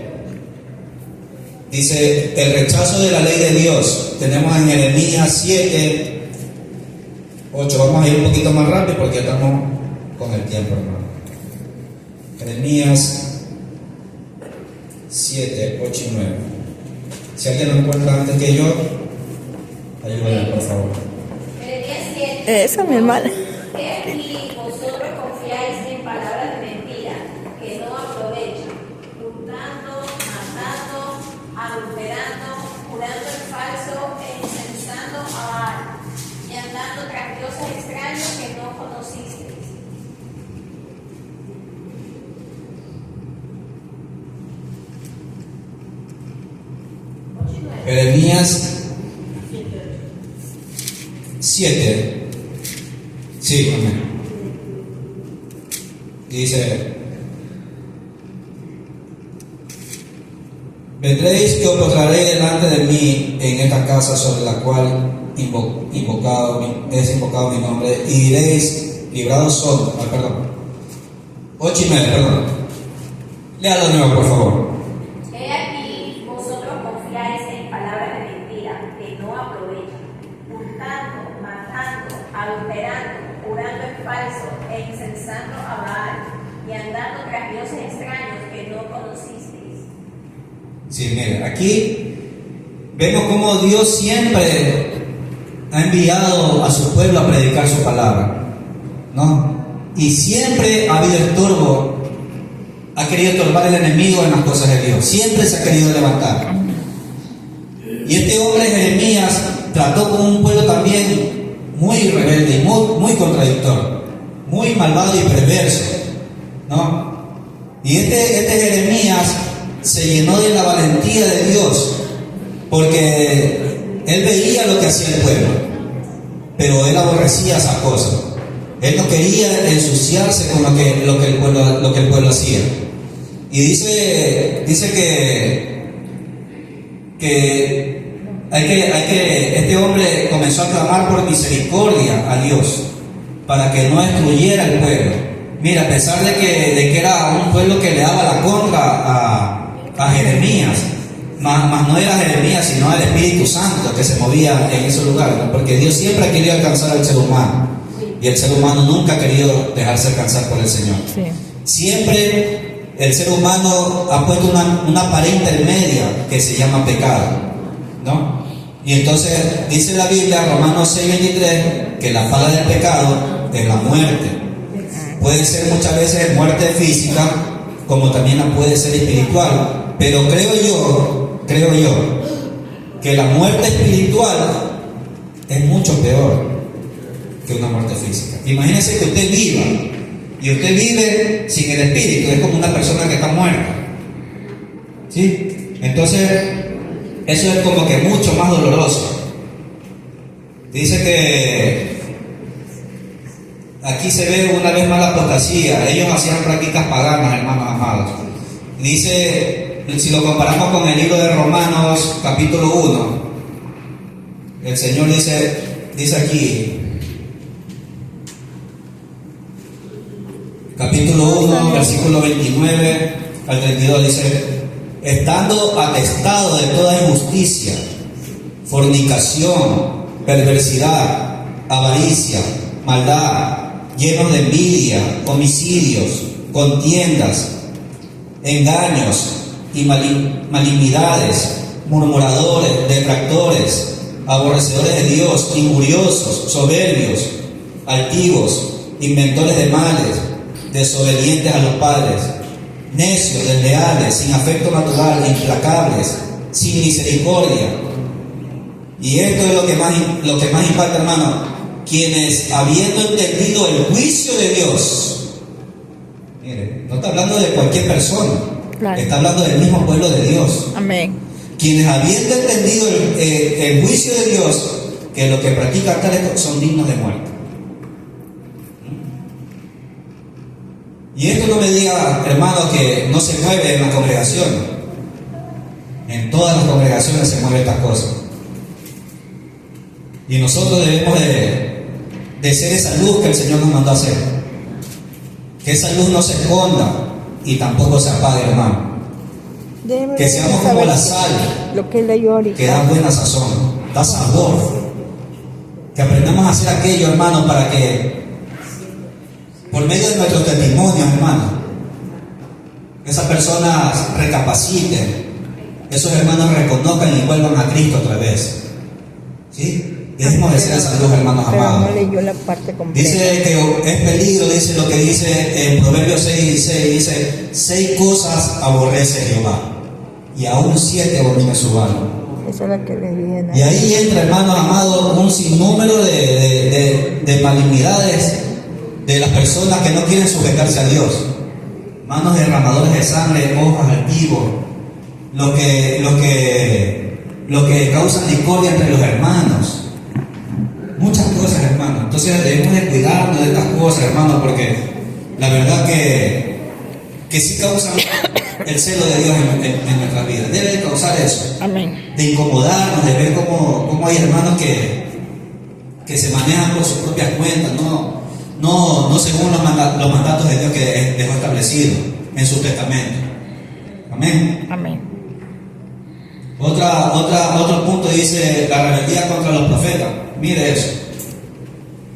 el rechazo de la ley de Dios. Tenemos en Jeremías 7, 8. Vamos a ir un poquito más rápido porque estamos con el tiempo, hermano. Jeremías 7, 8 y 9. Si alguien lo encuentra antes que yo, ayúdenme, por favor. Esa, mi hermana. He aquí, vosotros confiáis en palabras de mentira, que no aprovechan, hurtando, matando, adulterando, jurando en falso e incensando a Baal, y andando tras dioses extraños que no conocisteis. Jeremías 7. Sí, amén. Dice: vendréis y os postraréis delante de mí en esta casa sobre la cual es invocado mi nombre, y diréis: librados son. Perdón. 8 y 9, perdón. Léalo de nuevo, por favor. He aquí, vosotros confiáis en palabras de mentira, que no aprovechan, hurtando, matando, adulterando, jurando en falso e incensando a Baal, y andando tras dioses extraños que no conocisteis. Sí, miren, aquí vemos cómo Dios siempre ha enviado a su pueblo a predicar su palabra, ¿no? Y siempre ha habido estorbo, ha querido estorbar el enemigo en las cosas de Dios, siempre se ha querido levantar. Y este hombre Jeremías trató con un pueblo también muy rebelde y muy contradictorio, muy malvado y perverso, ¿no? Y este Jeremías se llenó de la valentía de Dios, porque él veía lo que hacía el pueblo, pero él aborrecía esas cosas. Él no quería ensuciarse con lo que el pueblo hacía. Y dice que este hombre comenzó a clamar por misericordia a Dios para que no destruyera el pueblo. Mira, a pesar de que era un pueblo que le daba la contra a Jeremías, mas no era Jeremías, sino el Espíritu Santo que se movía en ese lugar, ¿no? Porque Dios siempre ha querido alcanzar al ser humano, y el ser humano nunca ha querido dejarse alcanzar por el Señor. Sí. Siempre el ser humano ha puesto una pared intermedia que se llama pecado, ¿no? Y entonces dice la Biblia, Romanos 6:23, que la paga del pecado es la muerte. Puede ser muchas veces muerte física, como también la puede ser espiritual, pero creo yo que la muerte espiritual es mucho peor que una muerte física. Imagínense que usted viva, y usted vive sin el espíritu, es como una persona que está muerta, ¿sí? Entonces, eso es como que mucho más doloroso. Dice que aquí se ve una vez más la apostasía. Ellos hacían prácticas paganas, hermanos amados. Dice, si lo comparamos con el libro de Romanos, capítulo 1, el Señor dice aquí, capítulo 1, versículo 29 al 32, dice: estando atestado de toda injusticia, fornicación, perversidad, avaricia, maldad, llenos de envidia, homicidios, contiendas, engaños y malignidades, murmuradores, detractores, aborrecedores de Dios, injuriosos, soberbios, altivos, inventores de males, desobedientes a los padres, necios, desleales, sin afecto natural, implacables, sin misericordia. Y esto es lo que más impacta, hermano: quienes, habiendo entendido el juicio de Dios, mire, no está hablando de cualquier persona, claro, está hablando del mismo pueblo de Dios. Amén. Quienes, habiendo entendido el juicio de Dios, que lo que practican tales son dignos de muerte. Y esto no me diga, hermano, que no se mueve en la congregación. En todas las congregaciones se mueven estas cosas. Y nosotros debemos de ser esa luz que el Señor nos mandó a hacer. Que esa luz no se esconda y tampoco se apague, hermano. Que seamos como la sal, lo que leyó ahorita, que da buena sazón, da sabor. Que aprendamos a hacer aquello, hermano, para que por medio de nuestros testimonios, hermano, esas personas recapaciten, esos hermanos reconozcan y vuelvan a Cristo otra vez. ¿Sí? Debemos de ser esa luz, hermanos pero amados. no leyó la parte completa. Dice que es peligro, dice lo que dice en Proverbios 6:16, dice: 6 cosas aborrece Jehová, y aún 7 abomina su alma. Esa es la que le dije, ¿no? Y ahí entra, hermanos amados, un sinnúmero de malignidades de las personas que no quieren sujetarse a Dios. Manos derramadores de sangre, ojos altivos, lo que causa discordia entre los hermanos. Muchas cosas, hermano. Entonces debemos de cuidarnos de estas cosas, hermano, porque la verdad que sí causan el celo de Dios en nuestras vidas. Debe de causar eso. Amén. De incomodarnos, de ver cómo hay hermanos que se manejan por sus propias cuentas, no según los mandatos de Dios que dejó establecido en su testamento. Amén. Amén. Otro punto dice la rebeldía contra los profetas. Mire eso.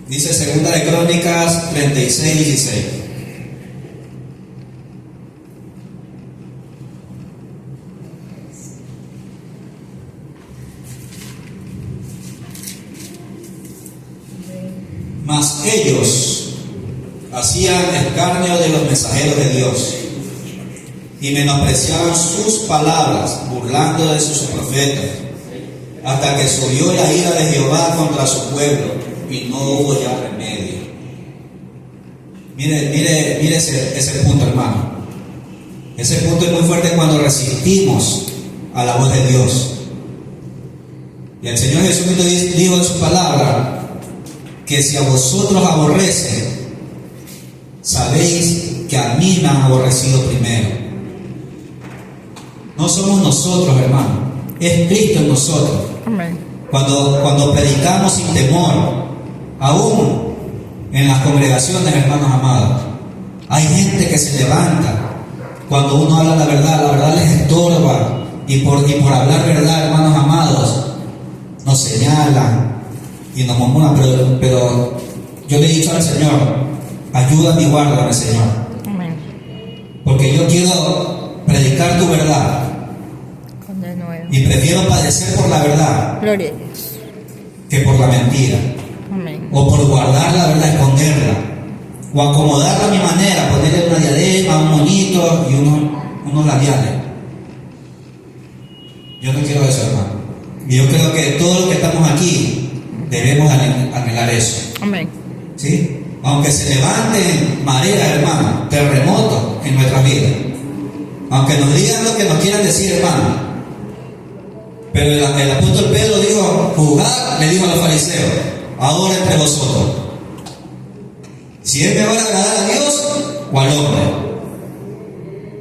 Dice 2 de Crónicas 36:16. Mas ellos hacían escarnio de los mensajeros de Dios y menospreciaban sus palabras, burlando de sus profetas, hasta que subió la ira de Jehová contra su pueblo y no hubo ya remedio. Mire ese punto, hermano. Ese punto es muy fuerte cuando resistimos a la voz de Dios. Y el Señor Jesucristo dijo en su palabra que si a vosotros aborrecen, sabéis que a mí me han aborrecido primero. No somos nosotros, hermano, es Cristo en nosotros. Amén. Cuando predicamos sin temor, aún en las congregaciones, hermanos amados, hay gente que se levanta cuando uno habla la verdad les estorba, y por hablar verdad, hermanos amados, nos señalan y nos murmuran, pero yo le he dicho al Señor: ayúdame y guárdame, Señor, Amén. porque yo quiero predicar tu verdad De nuevo. y prefiero padecer por la verdad Gloria a Dios. que por la mentira, Amén. o por guardar la verdad, esconderla, o acomodarla a mi manera, ponerle una diadema, un monito y unos labiales. Yo no quiero eso, hermano. Y yo creo que todos los que estamos aquí debemos anhelar eso. Amén. ¿Sí? Aunque se levanten mareas, hermano, terremotos en nuestras vidas, aunque nos digan lo que nos quieran decir, hermano, pero el apóstol Pedro dijo: juzgad, le dijo a los fariseos, ahora entre vosotros, si es mejor agradar a Dios o al hombre.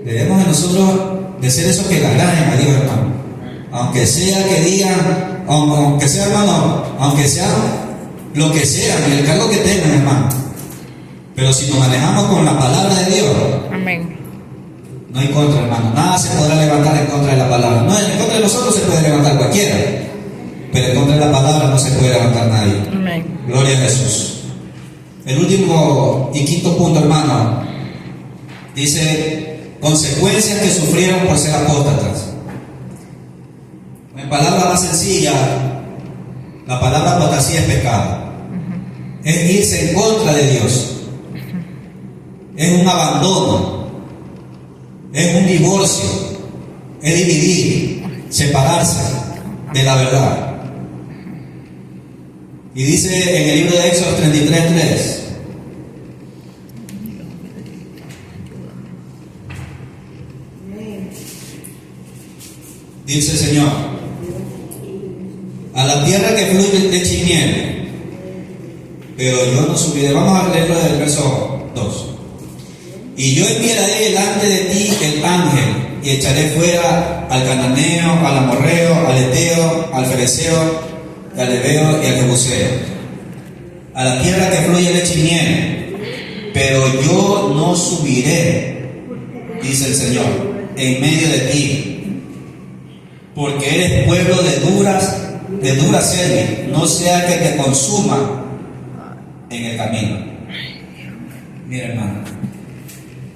Debemos de nosotros de ser esos que le agraden a Dios, hermano, aunque sea que digan, aunque sea, hermano, aunque sea lo que sea, en el cargo que tengan, hermano, pero si nos manejamos con la palabra de Dios, Amén. no hay contra, hermano. Nada se podrá levantar en contra de la palabra. No, en contra de nosotros se puede levantar cualquiera, pero en contra de la palabra no se puede levantar nadie. Amén. Gloria a Jesús. El último y quinto punto, hermano, dice: consecuencias que sufrieron por ser apóstatas. En palabras más sencillas, la palabra apostasía es pecado. Es irse en contra de Dios. Es un abandono. Es un divorcio. Es dividir, separarse de la verdad. Y dice en el libro de Éxodo 33:3: dice el Señor: a la tierra que fluye leche y miel, pero yo no subiré. Vamos a leerlo del verso 2. Y yo enviaré delante de ti el ángel y echaré fuera al cananeo, al amorreo, al eteo, al fereceo, al heveo y al jebuseo, a la tierra que fluye leche y miel. Pero yo no subiré, dice el Señor, en medio de ti, porque eres pueblo de dura cerviz, no sea que te consuma en el camino. Mira, hermano,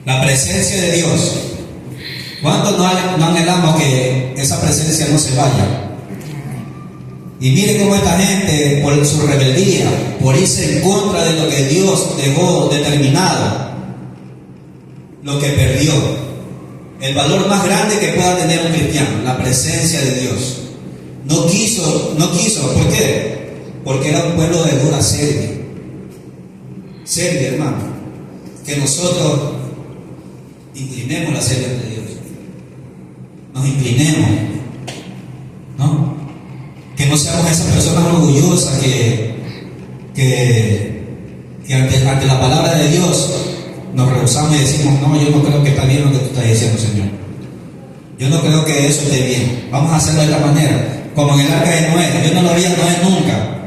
la presencia de Dios. ¿Cuántos no anhelamos que esa presencia no se vaya? Y mire cómo esta gente, por su rebeldía, por irse en contra de lo que Dios dejó determinado, lo que perdió, el valor más grande que pueda tener un cristiano, la presencia de Dios. No quiso, ¿por qué? Porque era un pueblo de dura cerviz, hermano, que nosotros inclinemos la cerviz de Dios, nos inclinemos, ¿no? Que no seamos esas personas orgullosas que ante la palabra de Dios nos rehusamos y decimos, no, yo no creo que está bien lo que tú estás diciendo, Señor. Yo no creo que eso esté bien. Vamos a hacerlo de esta manera. Como en el arca de Noé. Yo no lo vi a Noé nunca.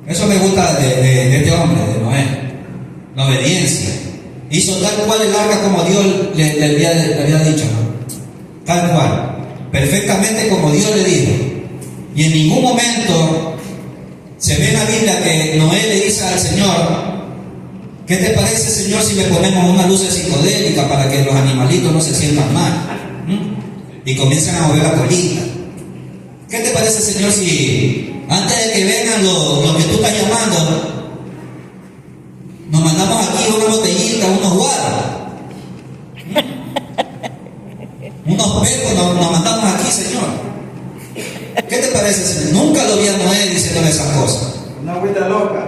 Eso me gusta de este hombre, de Noé. La obediencia. Hizo tal cual el arca como Dios le había dicho, ¿no? Tal cual. Perfectamente como Dios le dijo. Y en ningún momento se ve en la Biblia que Noé le dice al Señor, ¿qué te parece, Señor, si le ponemos una luz psicodélica para que los animalitos no se sientan mal? Y comienzan a mover la colita. ¿Qué te parece, Señor, si antes de que vengan los que tú estás llamando, nos mandamos aquí una botellita, unos guaros, unos pecos, nos mandamos aquí, Señor? ¿Qué te parece, Señor? Nunca lo vi a Noé diciéndole esas cosas. Una agüita loca.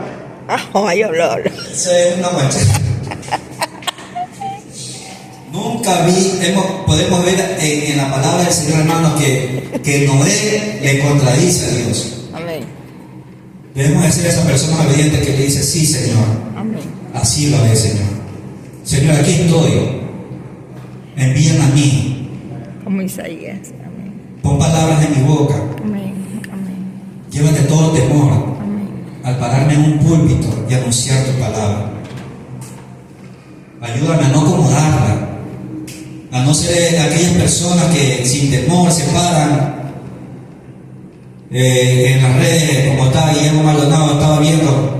Ay, olor. Eso es una mancha. Nunca podemos ver en la palabra del Señor, hermanos, que Noé le contradice a Dios. Amén. Debemos ser esa persona obediente que le dice, sí, Señor. Amén. Así lo es, Señor. Señor, aquí estoy. Envíame a mí. Como Isaías. Amén. Pon palabras en mi boca. Amén. Amén. Llévate todo temor Amén. al pararme en un púlpito y anunciar tu palabra. Ayúdame a no acomodarla, a no ser aquellas personas que sin temor se paran en las redes, como está Guillermo Maldonado, estaba viendo.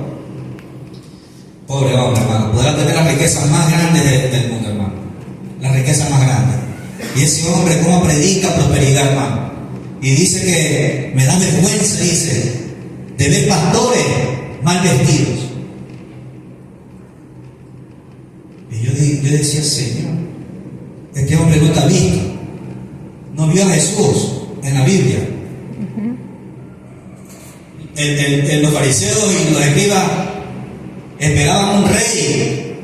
Pobre hombre, hermano, podrá tener las riquezas más grandes del mundo, hermano, las riquezas más grandes. Y ese hombre, cómo predica prosperidad, hermano. Y dice que me da vergüenza, dice, de ver pastores mal vestidos. Y yo decía, Señor, este hombre no está visto, no vio a Jesús en la Biblia. Los fariseos y los escribas esperaban un rey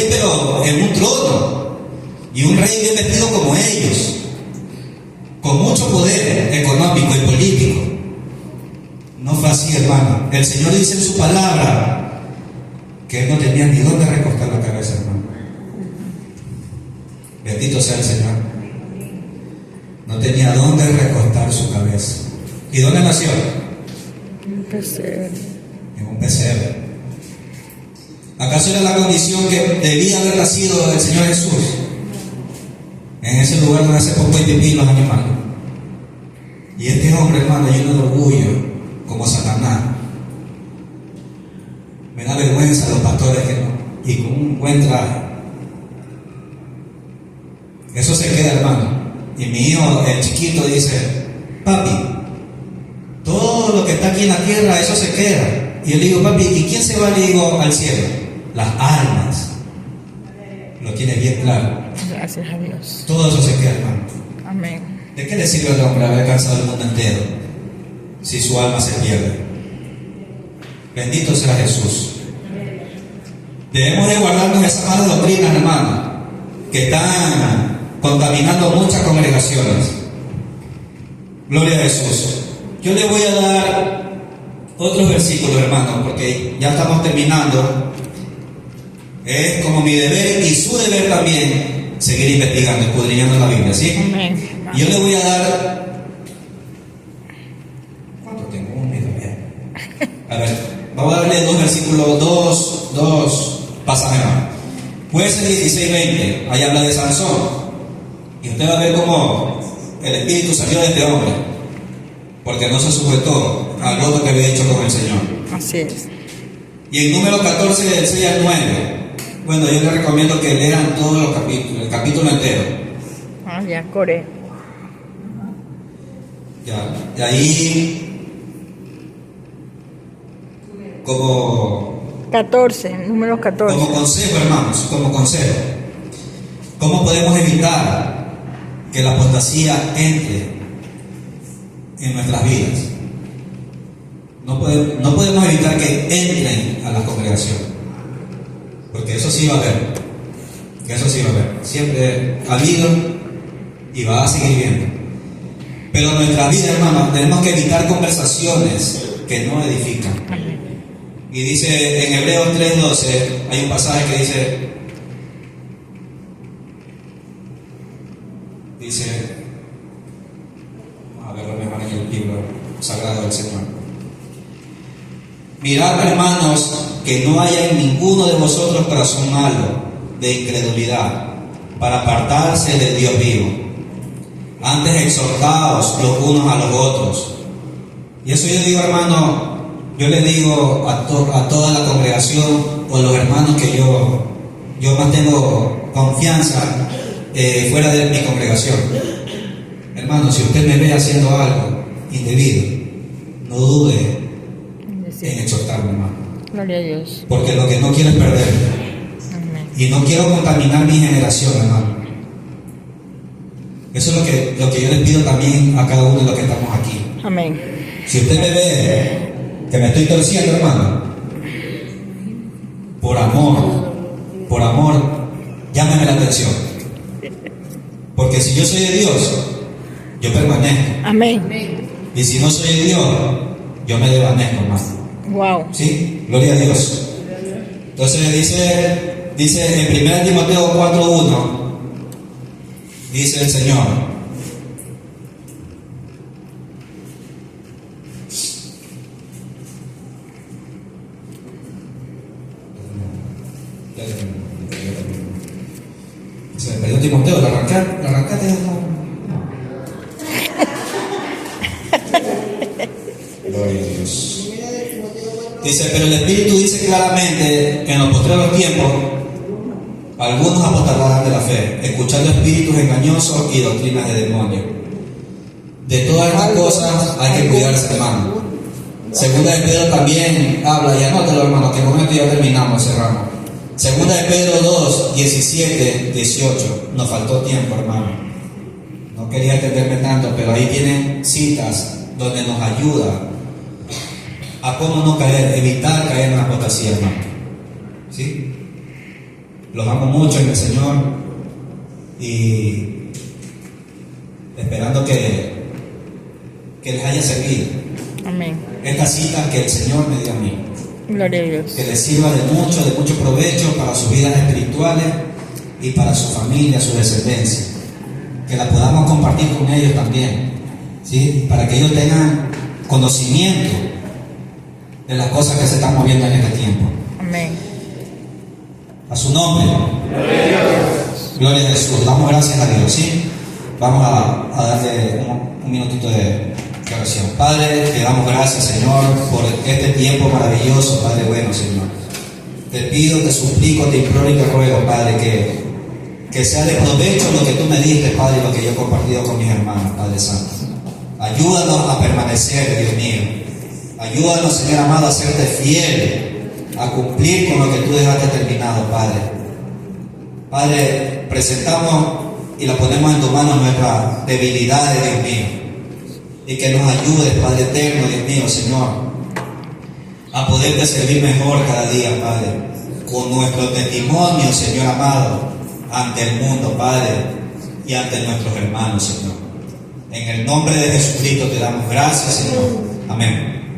pero en un trono, y un rey bien vestido como ellos, con mucho poder económico y político. No fue así, hermano. El Señor dice en su palabra que él no tenía ni dónde recostar la cabeza, hermano. Bendito sea el Señor. No tenía dónde recostar su cabeza. ¿Y dónde nació? En un pesebre. ¿Acaso era la condición que debía haber nacido el Señor Jesús? En ese lugar donde hace poco y pipí los animales. Y este hombre, hermano, lleno de orgullo, como Satanás. Me da vergüenza los pastores que no, y con un buen traje. Eso se queda, hermano. Y mi hijo, el chiquito, dice, papi, todo lo que está aquí en la tierra, eso se queda. Y yo le digo, papi, ¿y quién se va? Le digo, al cielo. Las almas. Lo tiene bien claro. Gracias a Dios. Todo eso se queda, hermano. Amén. ¿De qué le sirve al hombre haber alcanzado el mundo entero si su alma se pierde? Bendito sea Jesús. Debemos de guardarnos esas malas doctrinas, hermano, que están contaminando muchas congregaciones. Gloria a Jesús. Yo le voy a dar otros versículos, hermano, porque ya estamos terminando. Es como mi deber y su deber también seguir investigando, escudriñando la Biblia, ¿sí? Amén. Y yo le voy a dar... ¿Cuánto tengo? Un minuto. A ver, vamos a darle dos versículos, dos pasajes más. Jueces 16:20, ahí habla de Sansón. Y usted va a ver cómo el espíritu salió de este hombre, porque no se sujetó al voto que había hecho con el Señor. Así es. Y en número 14, del 6 al 9, bueno, yo les recomiendo que lean todos los capítulos, el capítulo entero. Ah, ya, Coré. Ya, y ahí, como 14, número 14. como consejo, hermanos, como consejo, ¿cómo podemos evitar que la apostasía entre en nuestras vidas? No podemos evitar que entren a la congregación, porque eso sí va a haber, siempre ha habido y va a seguir viendo. Pero en nuestra vida, hermanos, tenemos que evitar conversaciones que no edifican. Y dice en Hebreos 3:12, hay un pasaje que dice, vamos a verlo mejor en el libro sagrado del Señor. Mirad, hermanos, que no haya en ninguno de vosotros corazón malo de incredulidad, para apartarse del Dios vivo. Antes exhortaos los unos a los otros. Y eso yo digo, hermano, yo le digo a toda la congregación, o los hermanos que yo mantengo confianza fuera de mi congregación. Hermano, si usted me ve haciendo algo indebido, no dude en exhortarme, hermano. Gloria a Dios. Porque lo que no quiero es perderme. Amén. Y no quiero contaminar mi generación, hermano. Eso es lo que yo les pido también a cada uno de los que estamos aquí. Amén. Si usted me ve que me estoy torciendo, hermano, por amor, llámeme la atención. Porque si yo soy de Dios, yo permanezco. Amén. Y si no soy de Dios, yo me desvanezco, hermano. Wow. ¿Sí? Gloria a Dios. Entonces dice en 1 Timoteo 4:1, dice el Señor: dice en 1 Timoteo, la arrancaste. Gloria a Dios. Dice, pero el Espíritu dice claramente que en los postreros tiempos algunos apostarán de la fe, escuchando espíritus engañosos y doctrinas de demonios. De todas estas cosas hay que cuidarse, hermano. Segunda de Pedro también habla, y anótalo, hermano, que con esto ya terminamos, cerramos. Segunda de Pedro 2, 17, 18. Nos faltó tiempo, hermano. No quería extenderme tanto, pero ahí tienen citas donde nos ayuda a cómo no caer, evitar caer en la apostasía, hermano. ¿Sí? Los amo mucho en el Señor y esperando que les haya servido. Amén. Esta cita que el Señor me dio a mí, Gloria a Dios. que les sirva de mucho provecho para sus vidas espirituales y para su familia, su descendencia. Que la podamos compartir con ellos también, ¿sí? Para que ellos tengan conocimiento de las cosas que se están moviendo en este tiempo. Amén. A su nombre. Gloria a Jesús. Damos gracias a Dios, ¿sí? Vamos a darle un minutito de oración. Padre, te damos gracias, Señor, por este tiempo maravilloso, Padre bueno, Señor. Te pido, te suplico, te imploro y te ruego, Padre, que sea de provecho lo que tú me diste, Padre, y lo que yo he compartido con mis hermanos, Padre Santo. Ayúdanos a permanecer, Dios mío. Ayúdanos, Señor amado, a serte fiel, a cumplir con lo que tú dejaste terminado, Padre. Padre, presentamos y la ponemos en tus manos nuestras debilidades, Dios mío. Y que nos ayudes, Padre eterno, Dios mío, Señor, a poderte servir mejor cada día, Padre, con nuestro testimonio, Señor amado, ante el mundo, Padre, y ante nuestros hermanos, Señor. En el nombre de Jesucristo te damos gracias, Señor. Amén.